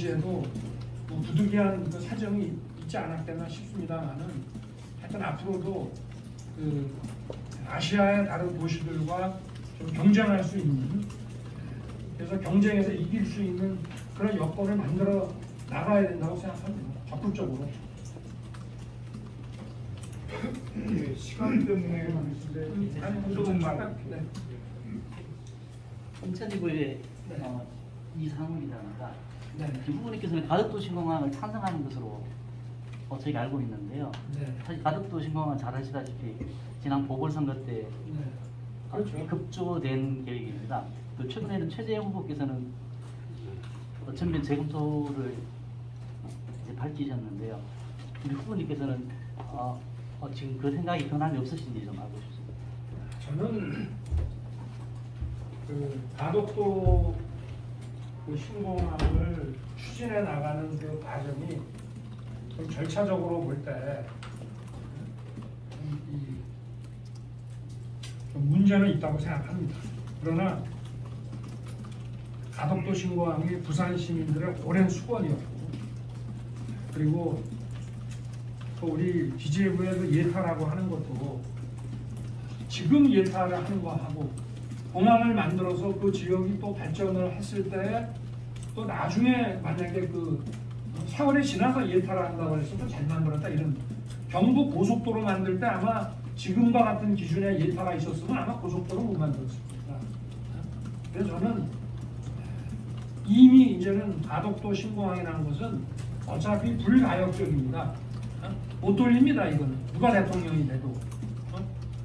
당시에도 뭐 부득이한 그 사정이 있지 않았겠나 싶습니다만은 하여튼 앞으로도 그 아시아의 다른 도시들과 좀 경쟁할 수 있는, 그래서 경쟁에서 이길 수 있는 그런 여건을 만들어 나가야 된다고 생각합니다. 적극적으로. 네, 시간 때문에 조금만. 네. 인천지구의 이 상황이라든가 네. 지금 후보님께서는 가덕도시공항을 찬성하는 것으로 저희가 알고 있는데요. 네. 사실 가덕도시공항은 잘 아시다시피 지난 보궐선거 때 네. 그렇죠. 급조된 계획입니다. 또 최근에는 최재형 후보께서는 전면 재검토를 이제 밝히셨는데요. 우리 후보님께서는 지금 그 생각이 변함이 없으신지 좀 알고 싶습니다. 저는 그 가덕도 그 신공항을 추진해 나가는 그 과정이 좀 절차적으로 볼 때 좀 문제는 있다고 생각합니다. 그러나 가덕도 신공항이 부산 시민들의 오랜 수건이었고, 그리고 또 우리 기재부의 그 예타라고 하는 것도 지금 예타를 하는 거하고 공항을 만들어서 그 지역이 또 발전을 했을 때 또 나중에 만약에 그 세월이 지나서 예타를 한다고 해서 또 잘 만들었다, 이런 경부 고속도로 만들 때 아마 지금과 같은 기준의 예타가 있었으면 아마 고속도로 못 만들었을 겁니다. 그래서 저는 이미 이제는 가덕도 신공항이라는 것은 어차피 불가역적입니다. 못 돌립니다. 이거는 누가 대통령이 돼도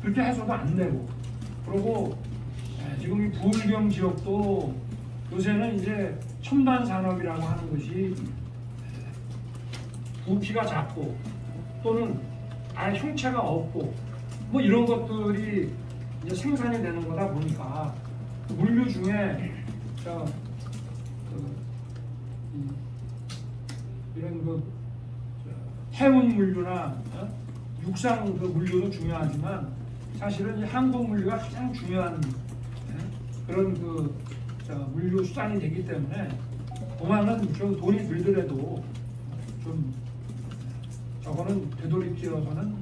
그렇게 해서도 안 되고, 그리고 지금 이 부울경 지역도 요새는 이제 첨단 산업이라고 하는 것이 부피가 작고 또는 아예 형체가 없고 뭐 이런 것들이 이제 생산이 되는 거다 보니까 물류 중에 이런 그 해운 물류나 육상 그 물류도 중요하지만 사실은 이 항공 물류가 가장 중요한 그런 그 물류 수단이 되기 때문에 공항은 좀 돈이 들더라도 좀 저거는 되돌이키어서는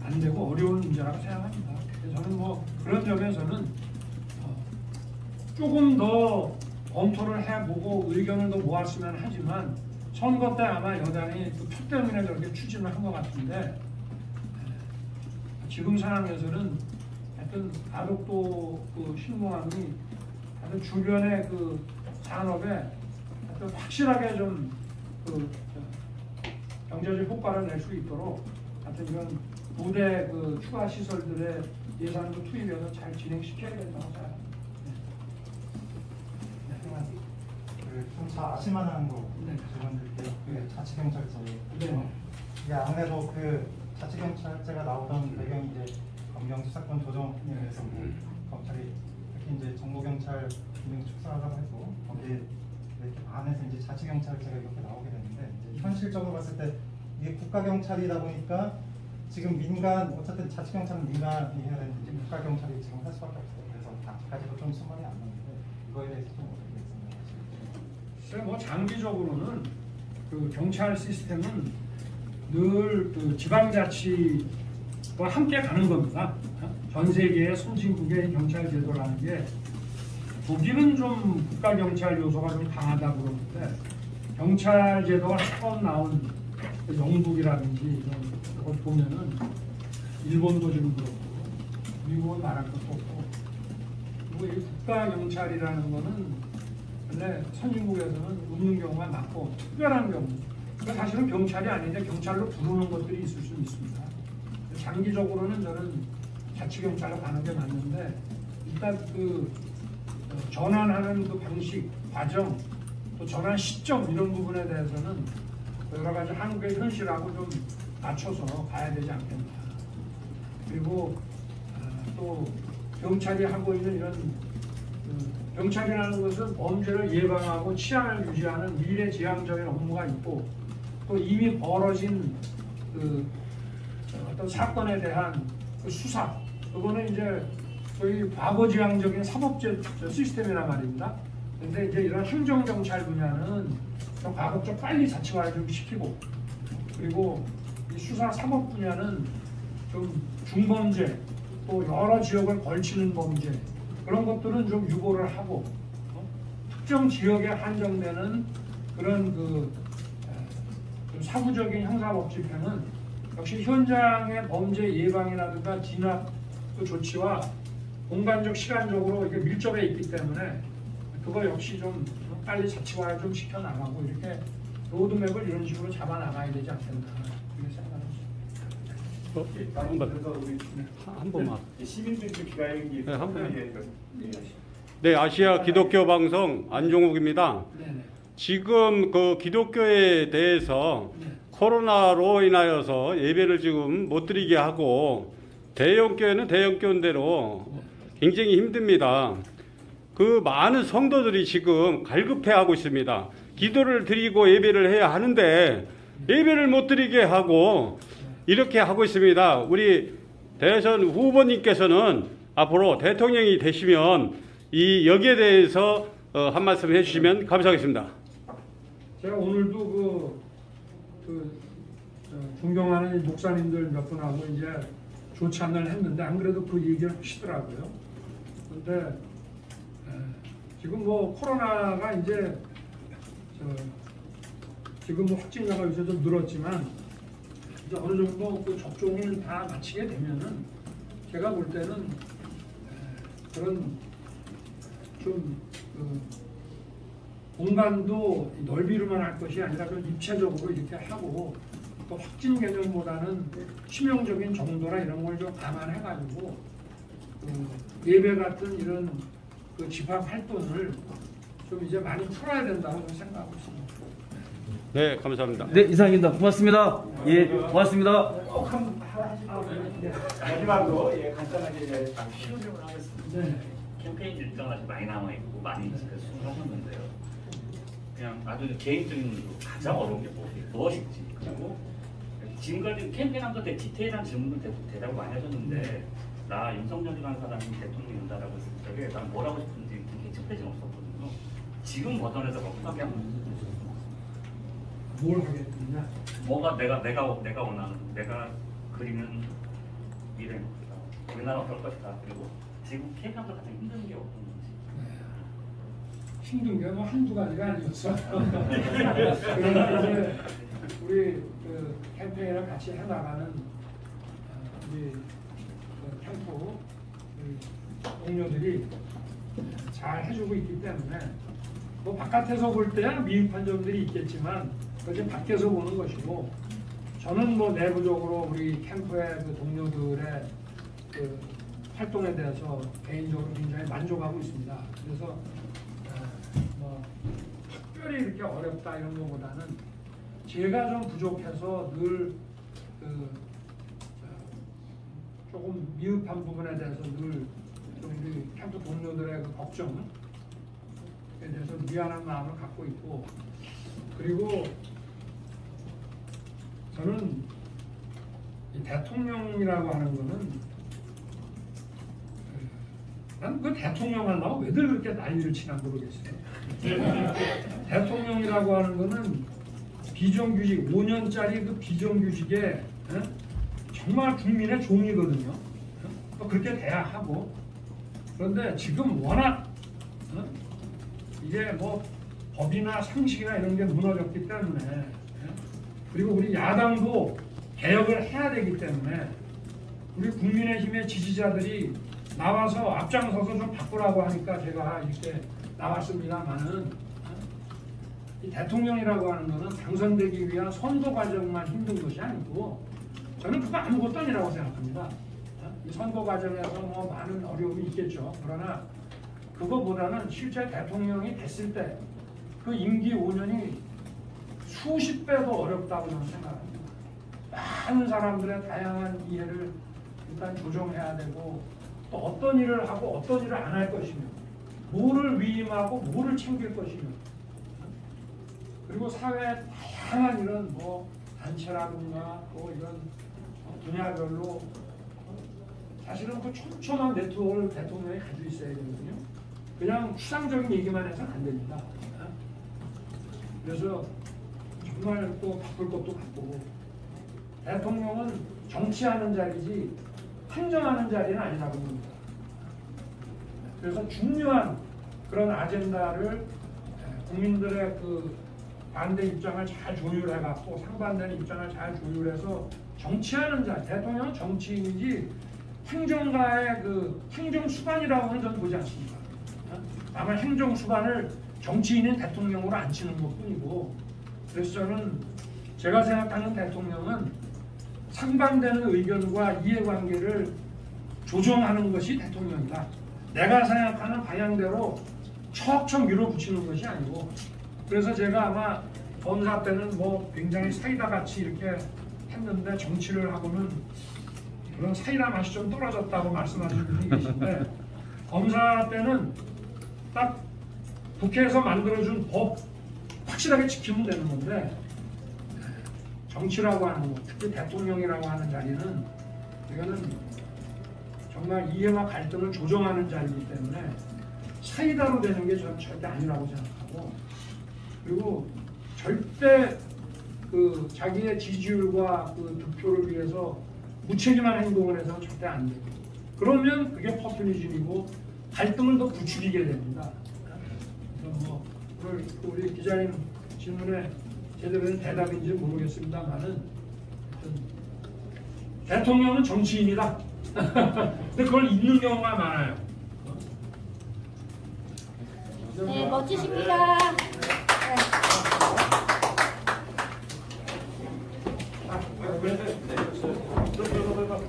안 되고 어려운 문제라고 생각합니다. 그래서 저는 뭐 그런 점에서는 조금 더 검토를 해보고 의견을 더 모았으면 하지만 선거 때 아마 여당이 그 표 때문에 그렇게 추진을 한 것 같은데, 지금 상황에서는 하여튼 가덕도 그 신공항이 하여튼 주변의 그 산업에 하여튼 확실하게 좀 그 경제적 효과를 낼 수 있도록 하여튼 이런 부대 그 추가 시설들의 예산도 투입해서 잘 진행시켜야 된다고 생각합니다. 좀 아실만한 거 네. 질문드릴게요. 그 자치경찰서에. 네. 이게 아무래도 그 자치경찰제가 나오던 배경이 이제 검경 수사권 조정에 대해서 검찰이 특히 이제 정보경찰 기능 축소하라고 했고, 거기에 이렇게 안에서 이제 자치경찰제가 이렇게 나오게 되는데, 이제 현실적으로 봤을 때 이게 국가경찰이다 보니까 지금 민간, 어쨌든 자치경찰은 민간이 해야 되는데 이제 국가경찰이 지금 할 수밖에 없어요. 그래서 아직까지도 좀 수만이 안 나는데 이거에 대해서 좀 어떻게 생각하시나요? 뭐 장기적으로는 그 경찰 시스템은 늘 그 지방자치와 함께 가는 겁니다. 전 세계의 선진국의 경찰 제도라는 게 독일은 좀 국가경찰 요소가 좀 강하다고 그러는데, 경찰 제도가 처음 나온 영국이라든지 이런 것 보면은 일본도 지금 그렇고 미국은 말할 것도 없고, 그리고 이 국가경찰이라는 거는 원래 선진국에서는 없는 경우가 많고 특별한 경우, 사실은 경찰이 아닌데 경찰로 부르는 것들이 있을 수 있습니다. 장기적으로는 저는 자치경찰로 가는 게 맞는데, 일단 그 전환하는 그 방식, 과정, 또 전환 시점 이런 부분에 대해서는 여러 가지 한국의 현실하고 좀 맞춰서 가야 되지 않겠나. 그리고 또 경찰이 하고 있는 이런 경찰이라는 것은 범죄를 예방하고 치안을 유지하는 미래지향적인 업무가 있고, 또 이미 벌어진 그 어떤 사건에 대한 그 수사, 그거는 이제 저희 과거지향적인 사법제 시스템이란 말입니다. 근데 이제 이런 행정경찰 분야는 좀 가급적 빨리 자치화를 좀 시키고, 그리고 이 수사 사법 분야는 좀 중범죄 또 여러 지역을 걸치는 범죄 그런 것들은 좀 유보를 하고 특정 지역에 한정되는 그런 좀 사후적인 형사법 집행은 역시 현장의 범죄 예방이라든가 진압 조치와 공간적 시간적으로 이게 밀접해 있기 때문에 그거 역시 좀 빨리 자치화를 좀 시켜 나가고 이렇게 로드맵을 이런 식으로 잡아 나가야 되지 않겠나 이렇게 생각합니다. 한 번만. 시민들이 기다리는 게 한 번. 예. 네, 아시아 기독교 방송 안종욱입니다. 네네. 지금 그 기독교에 대해서 네. 코로나로 인하여서 예배를 지금 못 드리게 하고 대형교회는 대형교회대로 굉장히 힘듭니다. 그 많은 성도들이 지금 갈급해하고 있습니다. 기도를 드리고 예배를 해야 하는데 예배를 못 드리게 하고 이렇게 하고 있습니다. 우리 대선 후보님께서는 앞으로 대통령이 되시면 이 여기에 대해서 한 말씀 해주시면 감사하겠습니다. 제가 오늘도 존경하는 목사님들 몇 분하고 이제 조찬을 했는데 안 그래도 그 얘기를 하시더라고요. 그런데 지금 뭐 코로나가 이제 지금 뭐 확진자가 요새 좀 늘었지만 이제 어느 정도 그 접종을 다 마치게 되면은 제가 볼 때는 그런 좀 공간도 넓이로만 할 것이 아니라 좀 입체적으로 이렇게 하고 또 확진 개념보다는 치명적인 정도나 이런 걸 좀 감안해가지고 예배 같은 이런 그 집합 활동을 좀 이제 많이 풀어야 된다고 저는 생각하고 있습니다. 네, 감사합니다. 네, 이상입니다. 고맙습니다. 예, 고맙습니다. 마지막으로 간단하게 시연을 하겠습니다. 네. 캠페인 일정 아직 많이 남아 있고 많이 수행하셨는데요. 그냥 아주 개인적인 가장 어려운 게 무엇인지 그리고 지금까지 캠페인한 때 디테일한 질문을 대답을 많이 하셨는데 나 윤석열이라는 사람이 대통령이 된다라고 했을 적에 난 뭘 하고 싶은지 그렇게 찝혀진 없었거든요. 지금 버전에서 어떻게 하면 뭘 하겠느냐? 뭐가 내가 원하는 내가 그리는 미래 우리나라 어떨 것이다. 그리고 지금 캠페인하면서 가장 힘든 게 어떤 건지. 힘든 게 뭐 한두 가지가 아니었어. 그러나 이제 우리 그 캠페인을 같이 해나가는 우리 그 캠프 우리 동료들이 잘 해주고 있기 때문에 뭐 바깥에서 볼 때 미흡한 점들이 있겠지만 그것이 밖에서 보는 것이고 저는 뭐 내부적으로 우리 캠프의 그 동료들의 그 활동에 대해서 개인적으로 굉장히 만족하고 있습니다. 그래서 뭐 특별히 이렇게 어렵다 이런 것보다는 제가 좀 부족해서 늘 조금 미흡한 부분에 대해서 늘 우리 캠프 동료들의 그 걱정에 대해서 미안한 마음을 갖고 있고 그리고 저는 이 대통령이라고 하는 거는 난 그 대통령 하려고 왜들 그렇게 난리를 치나 모르겠어요. 대통령이라고 하는 거는 비정규직 5년짜리 그 비정규직에 정말 국민의 종이거든요. 또 그렇게 돼야 하고 그런데 지금 워낙 이게 뭐 법이나 상식이나 이런 게 무너졌기 때문에 그리고 우리 야당도 개혁을 해야 되기 때문에 우리 국민의힘의 지지자들이 나와서 앞장서서 좀 바꾸라고 하니까 제가 이렇게 나왔습니다만은 이 대통령이라고 하는 것은 당선되기 위한 선거 과정만 힘든 것이 아니고 저는 그거 아무것도 아니라고 생각합니다. 이 선거 과정에서 뭐 많은 어려움이 있겠죠. 그러나 그거보다는 실제 대통령이 됐을 때 그 임기 5년이 수십 배도 어렵다고 저는 생각합니다. 많은 사람들의 다양한 이해를 일단 조정해야 되고 또 어떤 일을 하고 어떤 일을 안 할 것이며 뭐를 위임하고 뭐를 챙길 것이며 그리고 사회의 다양한 이런 뭐 단체라든가 또 이런 분야별로 사실은 그 촘촘한 네트워크를 대통령이 가지고 있어야 되거든요. 그냥 추상적인 얘기만 해서는 안 됩니다. 그래서 정말 또 바쁠 것도 바쁘고 대통령은 정치하는 자리지 행정하는 자리는 아니라고 봅니다. 그래서 중요한 그런 아젠다를 국민들의 그 반대 입장을 잘 조율해갖고 상반되는 입장을 잘 조율해서 정치하는 자, 대통령은 정치인이지 행정가의 그 행정수반이라고는 저는 보지 않습니다. 다만 행정수반을 정치인인 대통령으로 앉히는 것뿐이고, 그래서 저는 제가 생각하는 대통령은 상반되는 의견과 이해관계를 조정하는 것이 대통령이다. 내가 생각하는 방향대로 척척 밀어붙이는 것이 아니고, 그래서 제가 아마 검사 때는 뭐 굉장히 사이다 같이 이렇게 했는데 정치를 하고는 그런 사이다 맛이 좀 떨어졌다고 말씀하시는 분이 계신데, 검사 때는 딱 국회에서 만들어준 법 확실하게 지키면 되는 건데, 정치라고 하는 것, 특히 대통령이라고 하는 자리는 이거는 정말 이해와 갈등을 조정하는 자리이기 때문에 사이다로 되는 게 저는 절대 아니라고 생각하고, 그리고 절대 그 자기의 지지율과 그 득표를 위해서 무책임한 행동을 해서는 절대 안 되고, 그러면 그게 퍼퓰리즘이고 갈등을 더 부추기게 됩니다. 그래서 뭐 우리 기자님 질문에 제대로 된 대답인지 모르겠습니다만은 대통령은 정치인이다. 근데 그걸 잊는 경우가 많아요. 네, 멋지십니다.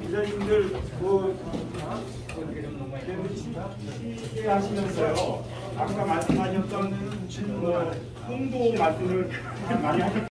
기자님들 하시면서요. 아까 말씀하셨던 홍보 말씀을 많이 하셨.